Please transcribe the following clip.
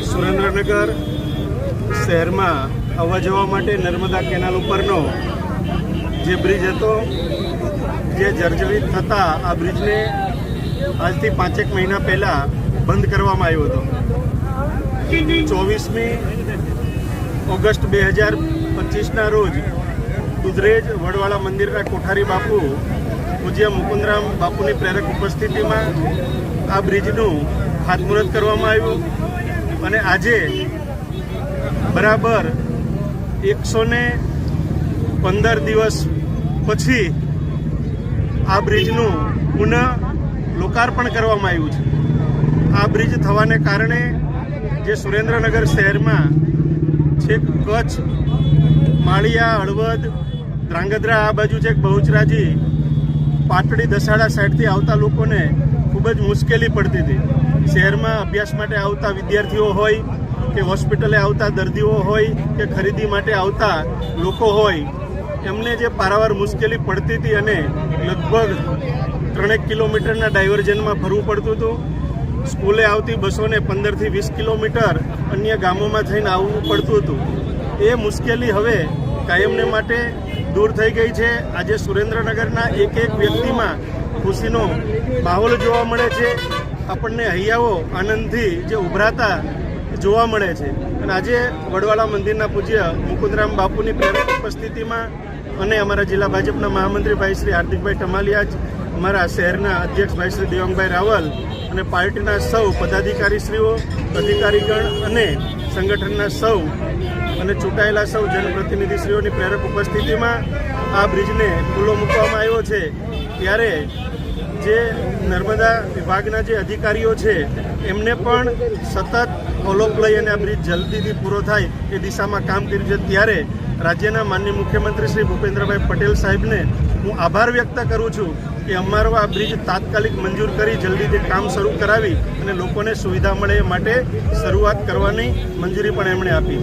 સુરેન્દ્રનગર શહેરમાં આવવા જવા માટે નર્મદા કેનાલ ઉપરનો જે બ્રિજ હતો, જે જર્જરિત થતાં આ બ્રિજને આજથી 5 મહિના પહેલાં બંધ કરવામાં આવ્યો હતો. 24મી ઓગસ્ટ 2025ના રોજ દુધરેજ વડવાળા મંદિરના કોઠારી બાપુ પૂજ્ય મુકુંદરામ બાપુની પ્રેરક ઉપસ્થિતિમાં આ બ્રિજનું ખાતમુહૂર્ત કરવામાં આવ્યું અને આજે બરાબર 115 દિવસ પછી આ બ્રિજનું પુનઃ લોકાર્પણ કરવામાં આવ્યું છે. આ બ્રિજ થવાને કારણે જે સુરેન્દ્રનગર શહેરમાં છેક કચ્છ, માળિયા, હળવદ, ધ્રાંગધ્રા આ બાજુ છેક બહુચરાજી, પાટડી, દસાડા સાઈડથી આવતા લોકોને ખૂબ જ મુશ્કેલી પડતી હતી. શહેરમાં અભ્યાસ માટે આવતા વિદ્યાર્થીઓ હોય કે હોસ્પિટલે આવતા દર્દીઓ હોય કે ખરીદી માટે આવતા લોકો હોય, એમને જે પારાવાર મુશ્કેલી પડતી હતી અને લગભગ 3 કિલોમીટરના ડાયવર્ઝનમાં ફરવું પડતું હતું. સ્કૂલે આવતી બસોને 15થી 20 કિલોમીટર અન્ય ગામોમાં થઈને આવવું પડતું હતું. એ મુશ્કેલી હવે કાયમને માટે દૂર થઈ ગઈ છે. આજે સુરેન્દ્રનગરના એક વ્યક્તિમાં ખુશીનો માહોલ જોવા મળે છે. આપણને હૈયાઓ આનંદથી જે ઉભરાતા જોવા મળે છે. અને આજે વડવાળા મંદિરના પૂજ્ય મુકુંદરામ બાપુની પ્રેરક ઉપસ્થિતિમાં અને અમારા જિલ્લા ભાજપના મહામંત્રી ભાઈ શ્રી હાર્દિકભાઈ ટમાલિયા, અમારા શહેરના અધ્યક્ષ ભાઈ શ્રી દેવાંગભાઈ રાવલ અને પાર્ટીના સૌ પદાધિકારીશ્રીઓ, અધિકારીગણ અને સંગઠનના સૌ અને ચૂંટાયેલા સૌ જનપ્રતિનિધિશ્રીઓની પ્રેરક ઉપસ્થિતિમાં આ બ્રિજને ખુલ્લો મૂકવામાં આવ્યો છે. ત્યારે જે નર્મદા વિભાગના જે અધિકારીઓ છે એમને પણ સતત ફોલોઅપ લઈ અને આ બ્રિજ જલ્દીથી પૂરો થાય એ દિશામાં કામ કર્યું છે. ત્યારે રાજ્યના માનનીય મુખ્યમંત્રી શ્રી ભૂપેન્દ્રભાઈ પટેલ સાહેબને હું આભાર વ્યક્ત કરું છું કે અમારો આ બ્રિજ તાત્કાલિક મંજૂર કરી જલ્દીથી કામ શરૂ કરાવી અને લોકોને સુવિધા મળે એ માટે શરૂઆત કરવાની મંજૂરી પણ એમણે આપી.